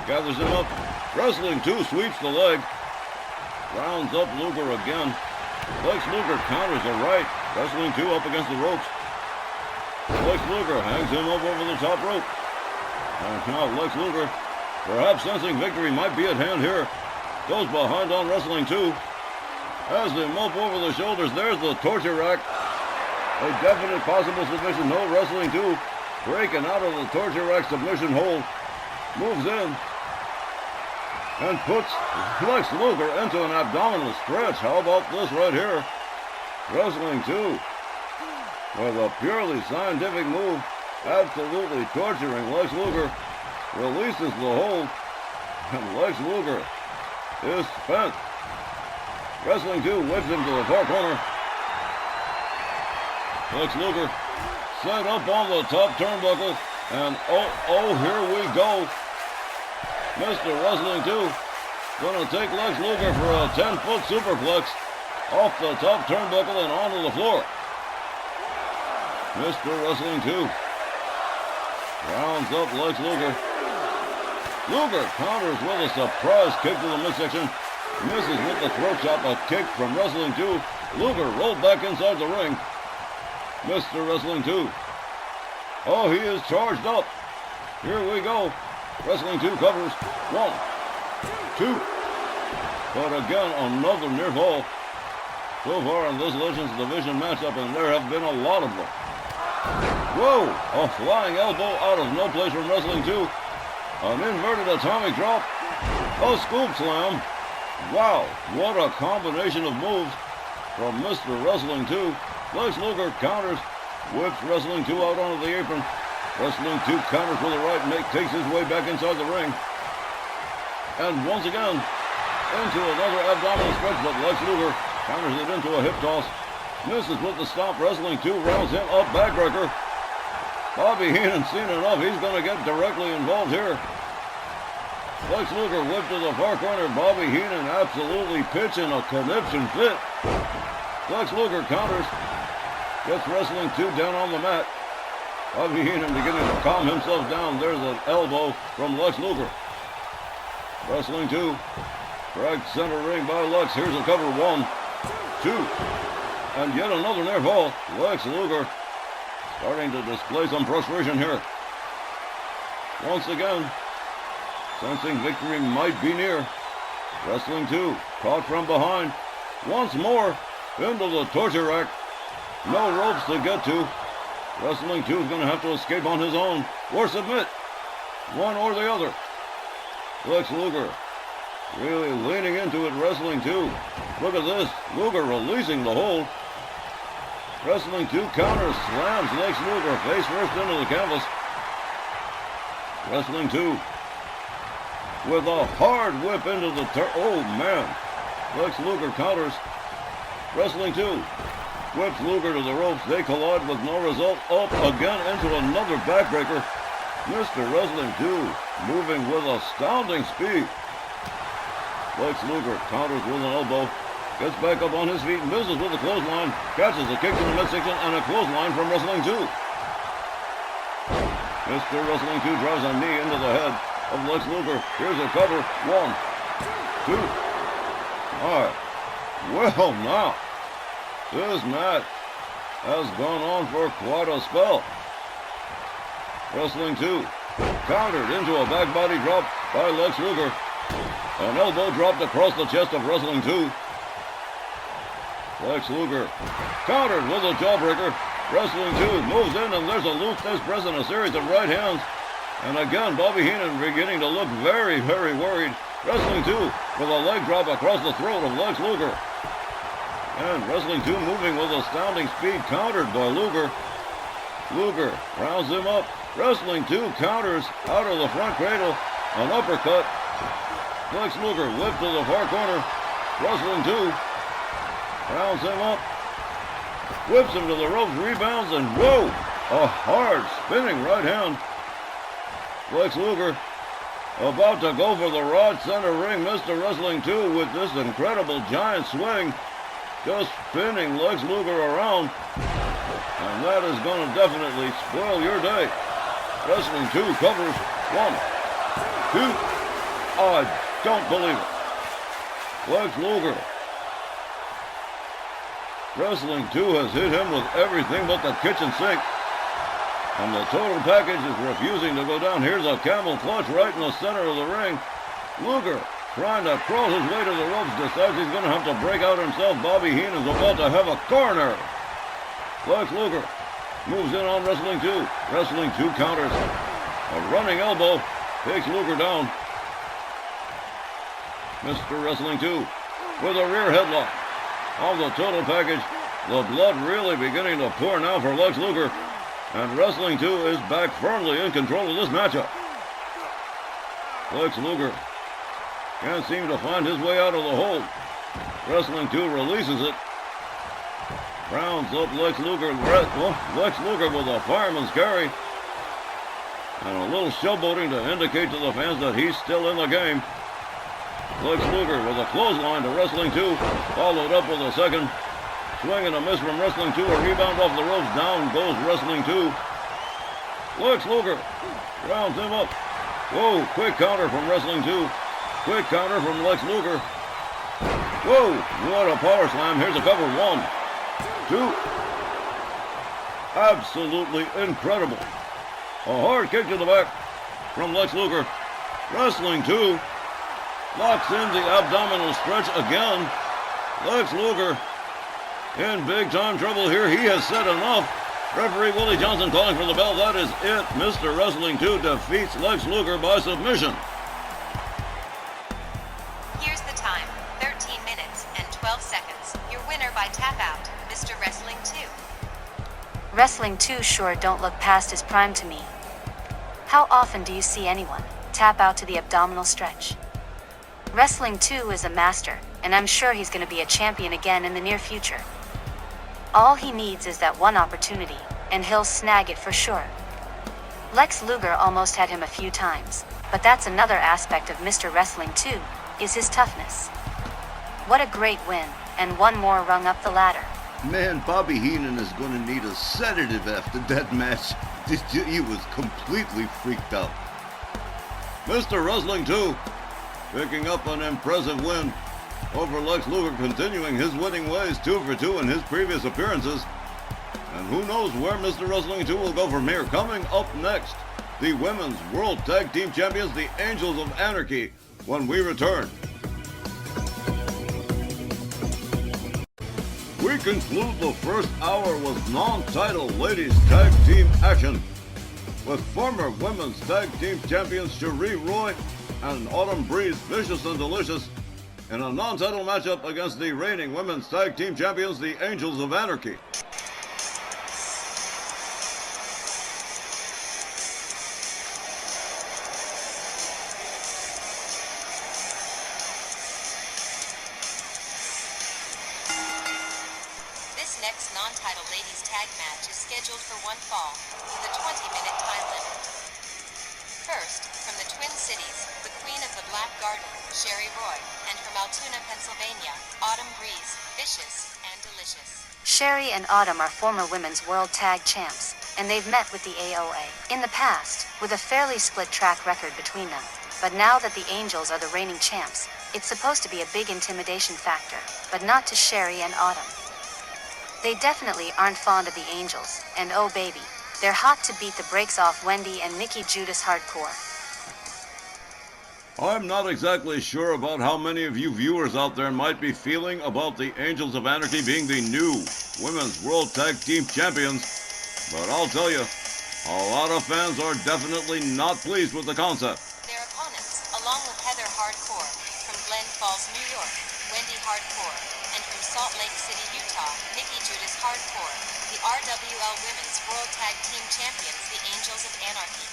gathers him up. Wrestling 2 sweeps the leg. Rounds up Luger again. Lex Luger counters a right. Wrestling 2 up against the ropes. Lex Luger hangs him up over the top rope. And now Lex Luger, perhaps sensing victory might be at hand here, goes behind on Wrestling 2. Has him up over the shoulders. There's the torture rack. A definite possible submission hold. Wrestling 2 breaking out of the torture rack submission hold. Moves in and puts Lex Luger into an abdominal stretch. How about this right here? Wrestling 2 with a purely scientific move, absolutely torturing Lex Luger. Releases the hold, and Lex Luger is spent. Wrestling 2 whips him to the far corner. Lex Luger set up on the top turnbuckle, and here we go. Mr. Wrestling 2 gonna take Lex Luger for a 10-foot superplex off the top turnbuckle and onto the floor. Mr. Wrestling 2 rounds up Lex Luger. Luger counters with a surprise kick to the midsection. Misses with the throat chop. A kick from Wrestling 2. Luger rolled back inside the ring. Mr. Wrestling 2. Oh, he is charged up. Here we go. Wrestling 2 covers. 1, 2. But again, another near fall. So far in this Legends Division matchup, and there have been a lot of them. Whoa! A flying elbow out of no place from Wrestling 2. An inverted atomic drop. A scoop slam. Wow, what a combination of moves from Mr. Wrestling 2. Lex Luger counters, whips Wrestling 2 out onto the apron. Wrestling 2 counters with a right and takes his way back inside the ring. And once again, into another abdominal stretch, but Lex Luger counters it into a hip toss. Misses with the stomp. Wrestling 2 rounds him up. Backbreaker. Bobby Heenan seen enough. He's going to get directly involved here. Lex Luger whipped to the far corner. Bobby Heenan absolutely pitching a conniption fit. Lex Luger counters. Gets Wrestling 2 down on the mat. Bobby Heenan beginning to calm himself down. There's an elbow from Lex Luger. Wrestling 2. Dragged center ring by Lex. Here's a cover. 1, 2. And yet another near fall. Lex Luger starting to display some frustration here. Once again, sensing victory might be near. Wrestling 2. Caught from behind. Once more into the torture rack. No ropes to get to. Wrestling 2 is going to have to escape on his own or submit. One or the other. Lex Luger really leaning into it. Wrestling 2. Look at this. Luger releasing the hold. Wrestling 2 counters, slams Lex Luger face first into the canvas. Wrestling 2 with a hard whip into the oh man. Lex Luger counters. Wrestling 2 whips Luger to the ropes. They collide with no result. Up again into another backbreaker. Mr. Wrestling 2 moving with astounding speed. Lex Luger counters with an elbow. Gets back up on his feet, misses with a clothesline, catches a kick to the midsection, and a clothesline from Wrestling 2. Mr. Wrestling 2 drives a knee into the head of Lex Luger. Here's a cover. 1, 2. All right. Well, now, this match has gone on for quite a spell. Wrestling 2 countered into a back body drop by Lex Luger. An elbow dropped across the chest of Wrestling 2. Lex Luger countered with a jawbreaker. Wrestling 2 moves in, and there's a loose face press and a series of right hands. And again, Bobby Heenan beginning to look very, very worried. Wrestling 2 with a leg drop across the throat of Lex Luger. And Wrestling 2 moving with astounding speed, countered by Luger. Luger rounds him up. Wrestling 2 counters out of the front cradle. An uppercut. Lex Luger whipped to the far corner. Wrestling 2 rounds him up, whips him to the ropes, rebounds, and whoa! A hard spinning right hand. Lex Luger about to go for the rod center ring. Mr. Wrestling 2 with this incredible giant swing, just spinning Lex Luger around. And that is going to definitely spoil your day. Wrestling 2 covers. 1, 2. I don't believe it. Lex Luger. Wrestling 2 has hit him with everything but the kitchen sink. And the total package is refusing to go down. Here's a camel clutch right in the center of the ring. Luger trying to crawl his way to the ropes, decides he's going to have to break out himself. Bobby Heenan's about to have a corner. Lex Luger moves in on Wrestling 2. Wrestling 2 counters. A running elbow takes Luger down. Mr. Wrestling 2 with a rear headlock. On the total package, the blood really beginning to pour now for Lex Luger. And Wrestling 2 is back firmly in control of this matchup. Lex Luger can't seem to find his way out of the hold. Wrestling 2 releases it. Rounds up Lex Luger. Lex Luger with a fireman's carry. And a little showboating to indicate to the fans that he's still in the game. Lex Luger with a clothesline to Wrestling 2, followed up with a second. Swing and a miss from Wrestling 2, a rebound off the ropes, down goes Wrestling 2. Lex Luger rounds him up. Whoa, quick counter from Wrestling 2. Quick counter from Lex Luger. Whoa, what a power slam. Here's a cover. 1, 2. Absolutely incredible. A hard kick to the back from Lex Luger. Wrestling 2 locks in the abdominal stretch again. Lex Luger in big time trouble here. He has said enough. Referee Willie Johnson calling for the bell. That is it. Mr. Wrestling 2 defeats Lex Luger by submission. Here's the time. 13 minutes and 12 seconds. Your winner by tap out, Mr. Wrestling 2. Wrestling 2 sure don't look past his prime to me. How often do you see anyone tap out to the abdominal stretch? Wrestling 2 is a master, and I'm sure he's going to be a champion again in the near future. All he needs is that one opportunity, and he'll snag it for sure. Lex Luger almost had him a few times, but that's another aspect of Mr. Wrestling too, is his toughness. What a great win, and one more rung up the ladder. Man, Bobby Heenan is going to need a sedative after that match. He was completely freaked out. Mr. Wrestling 2, picking up an impressive win over Lex Luger, continuing his winning ways, 2 for 2 in his previous appearances. And who knows where Mr. Wrestling 2 will go from here. Coming up next, the Women's World Tag Team Champions, the Angels of Anarchy, when we return. We conclude the first hour with non-title ladies tag team action, with former women's tag team champions Cherie Roy and Autumn Breeze, Vicious and Delicious, in a non-title matchup against the reigning women's tag team champions, the Angels of Anarchy. This next non-title ladies tag match is scheduled for one fall, with a 20-minute time limit. First, from the Twin Cities, the Queen of the Black Garden, Cherie Roy, and from Altoona, Pennsylvania, Autumn Breeze, Vicious and Delicious. Cherie and Autumn are former women's world tag champs, and they've met with the AOA in the past, with a fairly split track record between them. But now that the Angels are the reigning champs, it's supposed to be a big intimidation factor, but not to Cherie and Autumn. They definitely aren't fond of the Angels, and oh baby, they're hot to beat the brakes off Wendy and Nikki Judas hardcore. I'm not exactly sure about how many of you viewers out there might be feeling about the Angels of Anarchy being the new Women's World Tag Team Champions, but I'll tell you, a lot of fans are definitely not pleased with the concept. Their opponents, along with Heather Hardcore from Glen Falls, New York, Wendy Hardcore, and from Salt Lake City, Utah, Nikki Judas Hardcore, the RWL Women's World Tag Team Champions, the Angels of Anarchy.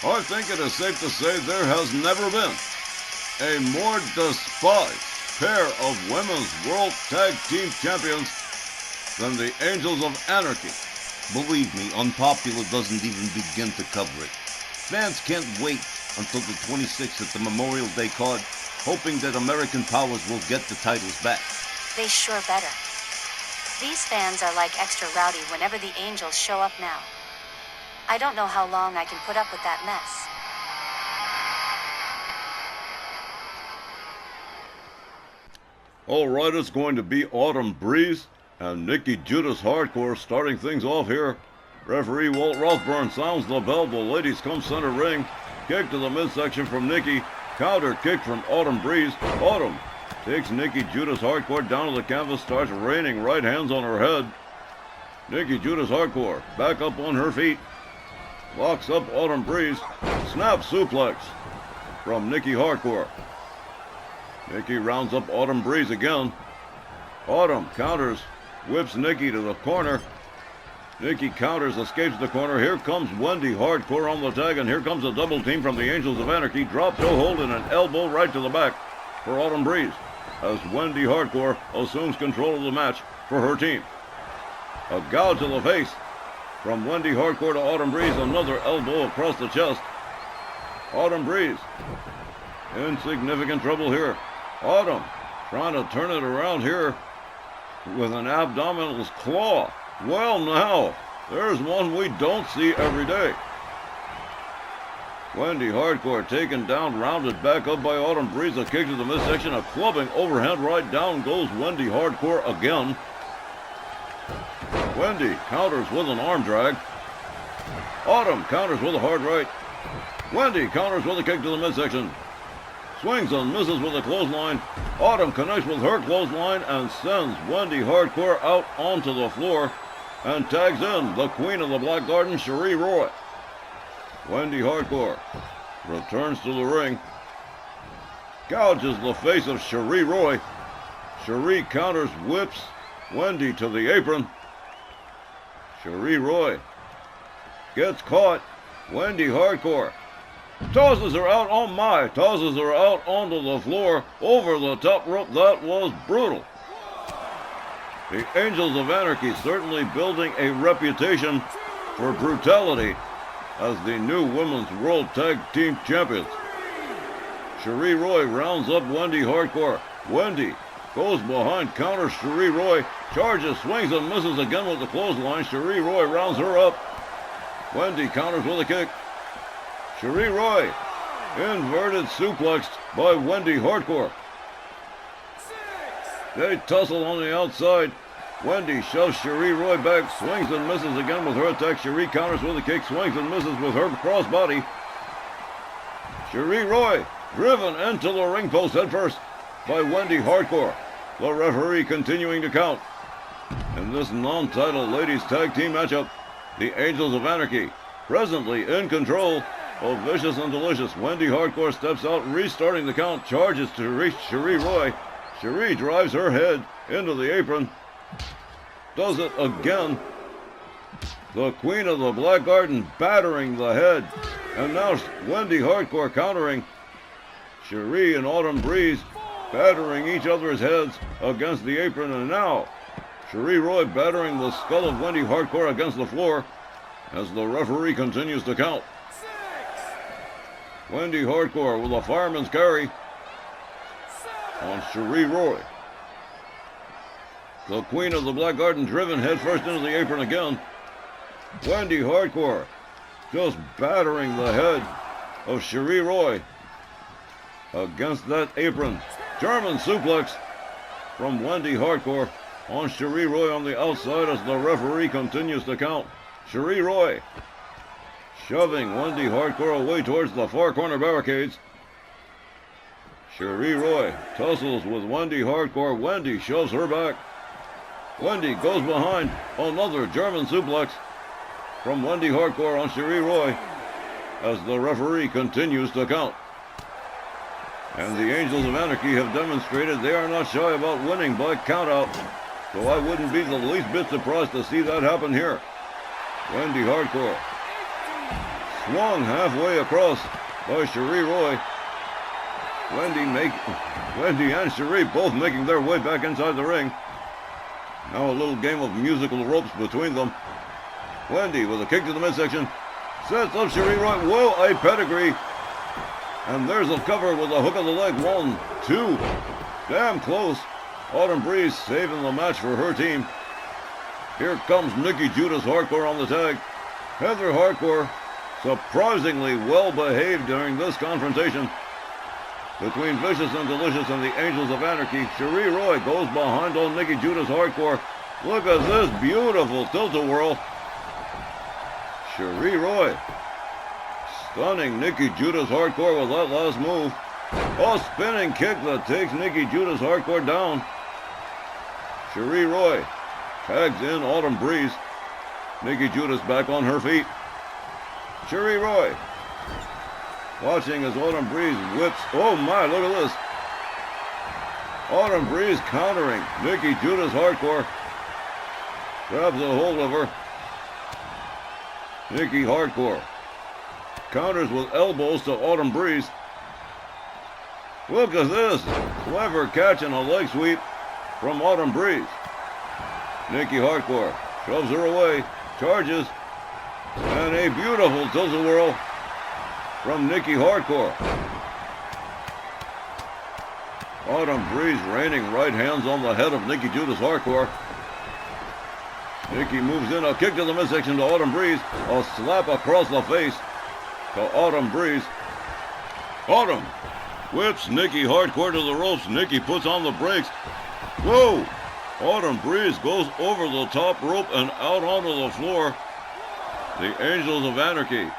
I think it is safe to say there has never been a more despised pair of Women's World Tag Team Champions than the Angels of Anarchy. Believe me, Unpopular doesn't even begin to cover it. Fans can't wait until the 26th at the Memorial Day card, hoping that American Powers will get the titles back. They sure better. These fans are like extra rowdy whenever the Angels show up now. I don't know how long I can put up with that mess. Alright, it's going to be Autumn Breeze and Nikki Judas Hardcore starting things off here. Referee Walt Rothburn sounds the bell. The ladies come center ring. Kick to the midsection from Nikki. Counter kick from Autumn Breeze. Autumn takes Nikki Judas Hardcore down to the canvas, starts raining right hands on her head. Nikki Judas Hardcore back up on her feet. Locks up Autumn Breeze. Snap suplex from Nikki Hardcore. Nikki rounds up Autumn Breeze again. Autumn counters, whips Nikki to the corner. Nikki counters, escapes the corner. Here comes Wendy Hardcore on the tag, and here comes a double team from the Angels of Anarchy. Drop toe hold and an elbow right to the back for Autumn Breeze as Wendy Hardcore assumes control of the match for her team. A gouge to the face from Wendy Hardcore to Autumn Breeze. Another elbow across the chest. Autumn Breeze in significant trouble here. Autumn trying to turn it around here with an abdominal claw. Well now, there's one we don't see every day. Wendy Hardcore taken down, rounded back up by Autumn Breeze. A kick to the midsection, a clubbing overhand right. Down goes Wendy Hardcore again. Wendy counters with an arm drag. Autumn counters with a hard right. Wendy counters with a kick to the midsection. Swings and misses with a clothesline. Autumn connects with her clothesline and sends Wendy Hardcore out onto the floor and tags in the Queen of the Black Garden, Cherie Roy. Wendy Hardcore returns to the ring. Gouges the face of Cherie Roy. Cherie counters, whips Wendy to the apron. Cherie Roy gets caught. Wendy Hardcore tosses her out, oh my, tosses her out onto the floor, over the top rope. That was brutal. The Angels of Anarchy certainly building a reputation for brutality as the new Women's World Tag Team Champions. Cherie Roy rounds up Wendy Hardcore. Wendy goes behind, counters Cherie Roy, charges, swings and misses again with the clothesline. Cherie Roy rounds her up. Wendy counters with a kick. Cherie Roy inverted suplexed by Wendy Hardcore. They tussle on the outside. Wendy shoves Cherie Roy back, swings and misses again with her attack. Cherie counters with a kick, swings and misses with her crossbody. Cherie Roy driven into the ring post head first by Wendy Hardcore. The referee continuing to count. In this non-title ladies tag team matchup, the Angels of Anarchy presently in control of Vicious and Delicious. Wendy Hardcore steps out, restarting the count, charges to reach Cherie Roy. Cherie drives her head into the apron. Does it again. The Queen of the Black Garden battering the head. And now Wendy Hardcore countering. Cherie and Autumn Breeze battering each other's heads against the apron. And now Cherie Roy battering the skull of Wendy Hardcore against the floor as the referee continues to count. Wendy Hardcore with a fireman's carry on Cherie Roy. The Queen of the Black Garden driven headfirst into the apron again. Wendy Hardcore just battering the head of Cherie Roy against that apron. German suplex from Wendy Hardcore on Cherie Roy on the outside as the referee continues to count. Cherie Roy shoving Wendy Hardcore away towards the far corner barricades. Cherie Roy tussles with Wendy Hardcore. Wendy shoves her back. Wendy goes behind. Another German suplex from Wendy Hardcore on Cherie Roy as the referee continues to count. And the Angels of Anarchy have demonstrated they are not shy about winning by countout. So I wouldn't be the least bit surprised to see that happen here. Wendy Hardcore swung halfway across by Cherie Roy. Wendy and Cherie both making their way back inside the ring. Now a little game of musical ropes between them. Wendy with a kick to the midsection. Sets up Cherie Roy. Whoa, a pedigree. And there's a cover with a hook of the leg. 1, 2. Damn close. Autumn Breeze saving the match for her team. Here comes Nikki Judas Hardcore on the tag. Heather Hardcore surprisingly well behaved during this confrontation between Vicious and Delicious and the Angels of Anarchy. Cherie Roy goes behind on Nikki Judas Hardcore. Look at this beautiful tilt-a-whirl. Cherie Roy stunning Nikki Judas Hardcore with that last move. A spinning kick that takes Nikki Judas Hardcore down. Cherie Roy tags in Autumn Breeze. Nikki Judas back on her feet. Cherie Roy watching as Autumn Breeze whips. Oh my, look at this. Autumn Breeze countering Nikki Judas Hardcore. Grabs a hold of her. Nikki Hardcore counters with elbows to Autumn Breeze. Look at this. Clever catch and a leg sweep from Autumn Breeze. Nikki Hardcore shoves her away. Charges. And a beautiful tilt-a-whirl from Nikki Hardcore. Autumn Breeze raining right hands on the head of Nikki Judas Hardcore. Nikki moves in, a kick to the midsection to Autumn Breeze. A slap across the face to Autumn Breeze. Autumn whips Nikki Hardcore to the ropes. Nikki puts on the brakes. Whoa! Autumn Breeze goes over the top rope and out onto the floor. The Angels of Anarchy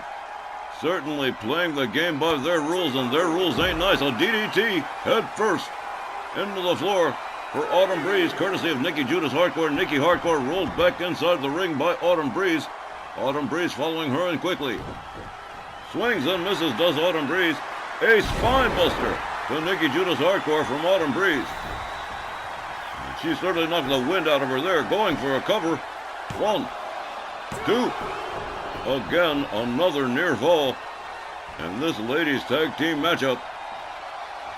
certainly playing the game by their rules, and their rules ain't nice. A DDT head first into the floor for Autumn Breeze, courtesy of Nikki Judas Hardcore. Nikki Hardcore rolled back inside the ring by Autumn Breeze. Autumn Breeze following her in quickly. Swings and misses does Autumn Breeze. A spine buster to Nikki Judas Hardcore from Autumn Breeze. She certainly knocked the wind out of her there, going for a cover. 1, 2. Again, another near fall in this ladies tag team matchup.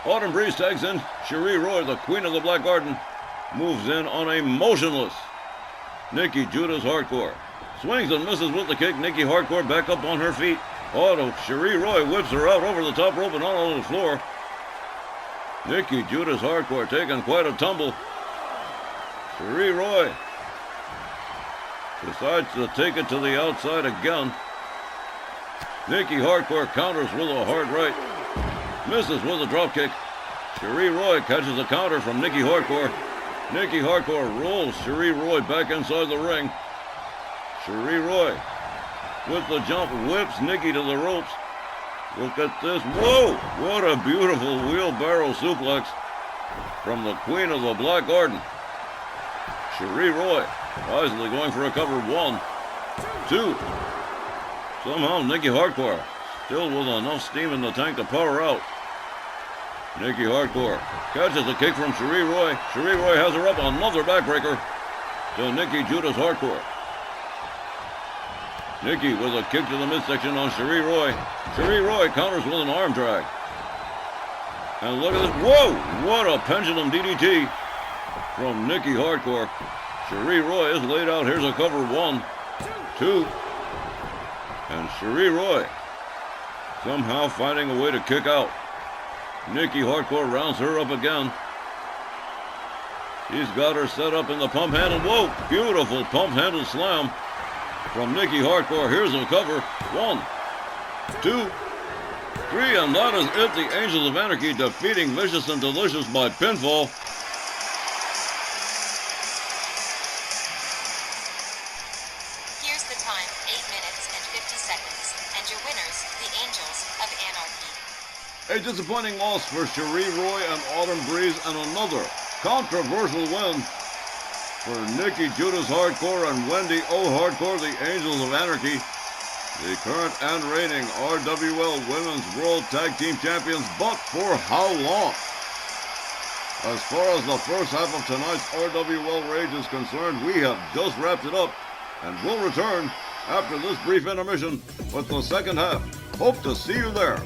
Autumn Breeze tags in Cherie Roy, the Queen of the Black Garden. moves in on a motionless Nikki Judas Hardcore. Swings and misses with the kick. Nikki Hardcore back up on her feet. Cherie Roy whips her out over the top rope and on the floor. Nikki Judas Hardcore taking quite a tumble. Cherie Roy decides to take it to the outside again. Nikki Hardcore counters with a hard right. Misses with a drop kick. Cherie Roy catches a counter from Nikki Hardcore. Nikki Hardcore rolls Cherie Roy back inside the ring. Cherie Roy with the jump whips Nikki to the ropes. Look at this. Whoa! What a beautiful wheelbarrow suplex from the Queen of the Black Garden. Cherie Roy wisely going for a cover. 1, 2. Somehow Nikki Hardcore still with enough steam in the tank to power out. Nikki Hardcore catches a kick from Cherie Roy. Cherie Roy has her up. Another backbreaker to Nikki Judas Hardcore. Nikki with a kick to the midsection on Cherie Roy. Cherie Roy counters with an arm drag. And look at this. Whoa! What a pendulum DDT from Nikki Hardcore. Cherie Roy is laid out. Here's a cover. 1, 2. And Cherie Roy somehow finding a way to kick out. Nikki Hardcore rounds her up again. He's got her set up in the pump handle. Whoa! Beautiful pump handle slam from Nikki Hardcore. Here's a cover. 1, 2, 3, and that is it. The Angels of Anarchy defeating Vicious and Delicious by pinfall. Here's the time, 8 minutes and 50 seconds. And your winners, the Angels of Anarchy. A disappointing loss for Cherie Roy and Autumn Breeze, and another controversial win for Nikki Judas Hardcore and Wendy O Hardcore, the Angels of Anarchy, the current and reigning RWL Women's World Tag Team Champions, but for how long? As far as the first half of tonight's RWL Rage is concerned, we have just wrapped it up, and we'll return after this brief intermission with the second half. Hope to see you there.